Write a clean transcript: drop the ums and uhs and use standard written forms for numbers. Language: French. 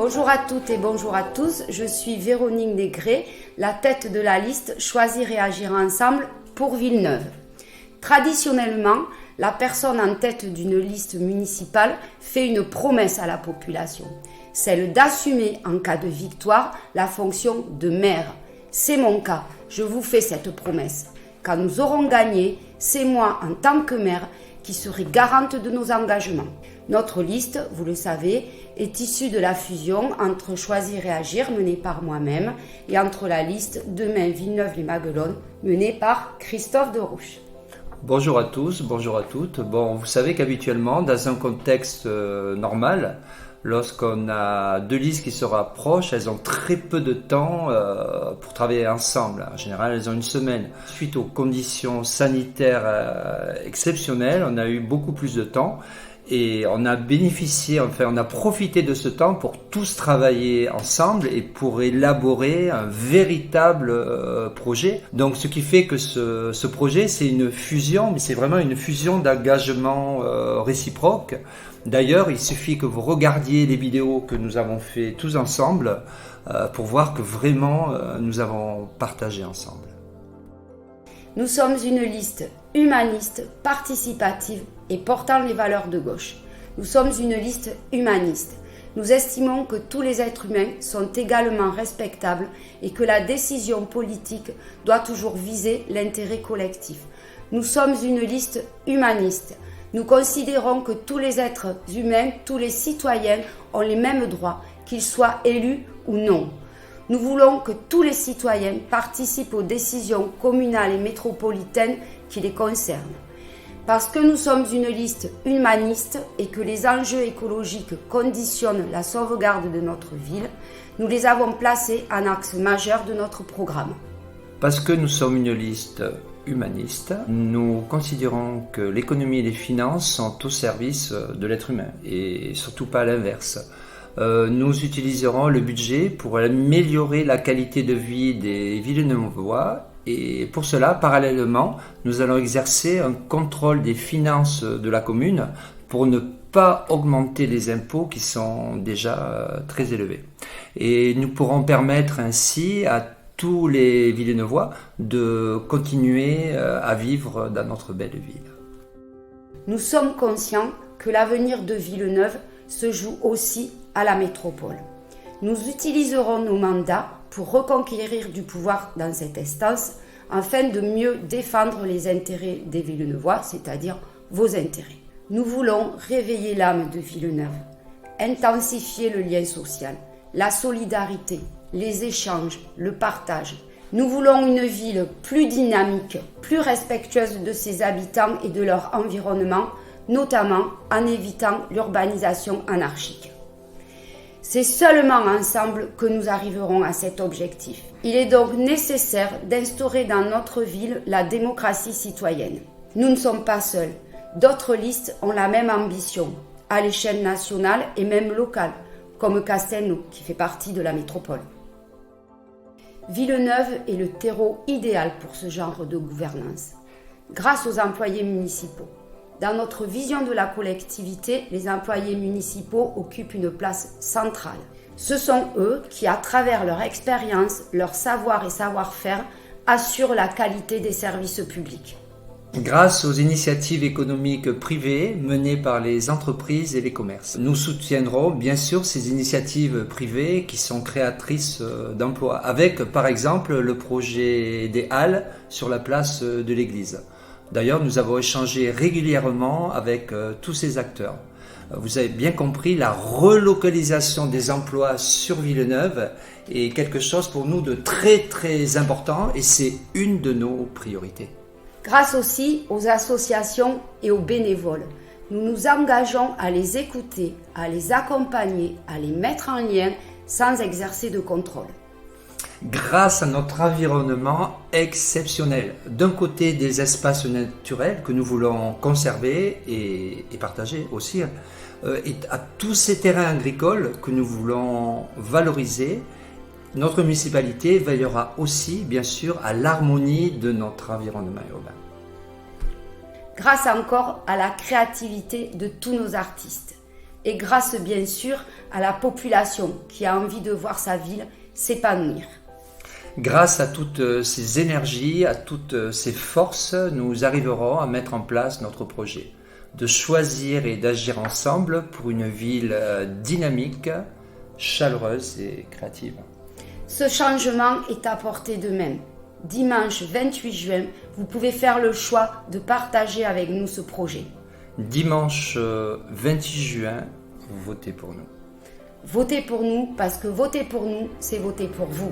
Bonjour à toutes et bonjour à tous, je suis Véronique Négré, la tête de la liste Choisir et agir ensemble pour Villeneuve. Traditionnellement, la personne en tête d'une liste municipale fait une promesse à la population, celle d'assumer en cas de victoire la fonction de maire. C'est mon cas, je vous fais cette promesse. Quand nous aurons gagné, c'est moi en tant que maire qui serai garante de nos engagements. Notre liste, vous le savez, est issue de la fusion entre Choisir et agir menée par moi-même et entre la liste Demain Villeneuve-les-Maguelones menée par Christophe Derouche. Bonjour à tous, bonjour à toutes. Bon, vous savez qu'habituellement, dans un contexte normal, lorsqu'on a deux listes qui se rapprochent, elles ont très peu de temps pour travailler ensemble. En général, elles ont une semaine. Suite aux conditions sanitaires exceptionnelles, on a eu beaucoup plus de temps. Et on a bénéficié, on a profité de ce temps pour tous travailler ensemble et pour élaborer un véritable projet. Donc ce qui fait que ce projet, c'est une fusion, mais c'est vraiment une fusion d'engagement réciproque. D'ailleurs, il suffit que vous regardiez les vidéos que nous avons fait tous ensemble pour voir que vraiment nous avons partagé ensemble. Nous sommes une liste humaniste, participative et portant les valeurs de gauche. Nous sommes une liste humaniste. Nous estimons que tous les êtres humains sont également respectables et que la décision politique doit toujours viser l'intérêt collectif. Nous sommes une liste humaniste. Nous considérons que tous les êtres humains, tous les citoyens ont les mêmes droits, qu'ils soient élus ou non. Nous voulons que tous les citoyens participent aux décisions communales et métropolitaines qui les concernent. Parce que nous sommes une liste humaniste et que les enjeux écologiques conditionnent la sauvegarde de notre ville, nous les avons placés en axe majeur de notre programme. Parce que nous sommes une liste humaniste, nous considérons que l'économie et les finances sont au service de l'être humain et surtout pas l'inverse. Nous utiliserons le budget pour améliorer la qualité de vie des Villeneuvois et pour cela, parallèlement, nous allons exercer un contrôle des finances de la commune pour ne pas augmenter les impôts qui sont déjà très élevés. Et nous pourrons permettre ainsi à tous les Villeneuvois de continuer à vivre dans notre belle ville. Nous sommes conscients que l'avenir de Villeneuve se joue aussi à la métropole. Nous utiliserons nos mandats pour reconquérir du pouvoir dans cette instance afin de mieux défendre les intérêts des Villeneuvois, c'est-à-dire vos intérêts. Nous voulons réveiller l'âme de Villeneuve, intensifier le lien social, la solidarité, les échanges, le partage. Nous voulons une ville plus dynamique, plus respectueuse de ses habitants et de leur environnement, notamment en évitant l'urbanisation anarchique. C'est seulement ensemble que nous arriverons à cet objectif. Il est donc nécessaire d'instaurer dans notre ville la démocratie citoyenne. Nous ne sommes pas seuls. D'autres listes ont la même ambition, à l'échelle nationale et même locale, comme Castelnau, qui fait partie de la métropole. Villeneuve est le terreau idéal pour ce genre de gouvernance, grâce aux employés municipaux. Dans notre vision de la collectivité, les employés municipaux occupent une place centrale. Ce sont eux qui, à travers leur expérience, leur savoir et savoir-faire, assurent la qualité des services publics. Grâce aux initiatives économiques privées menées par les entreprises et les commerces. Nous soutiendrons bien sûr ces initiatives privées qui sont créatrices d'emplois, avec par exemple le projet des halles sur la place de l'église. D'ailleurs, nous avons échangé régulièrement avec tous ces acteurs. Vous avez bien compris, la relocalisation des emplois sur Villeneuve est quelque chose pour nous de très très important et c'est une de nos priorités. Grâce aussi aux associations et aux bénévoles, nous nous engageons à les écouter, à les accompagner, à les mettre en lien sans exercer de contrôle. Grâce à notre environnement exceptionnel, d'un côté des espaces naturels que nous voulons conserver et partager aussi, et à tous ces terrains agricoles que nous voulons valoriser, notre municipalité veillera aussi, bien sûr, à l'harmonie de notre environnement urbain. Grâce encore à la créativité de tous nos artistes, et grâce bien sûr à la population qui a envie de voir sa ville s'épanouir. Grâce à toutes ces énergies, à toutes ces forces, nous arriverons à mettre en place notre projet, de choisir et d'agir ensemble pour une ville dynamique, chaleureuse et créative. Ce changement est à portée de main. Dimanche 28 juin, vous pouvez faire le choix de partager avec nous ce projet. Dimanche 28 juin, votez pour nous. Votez pour nous parce que voter pour nous, c'est voter pour vous.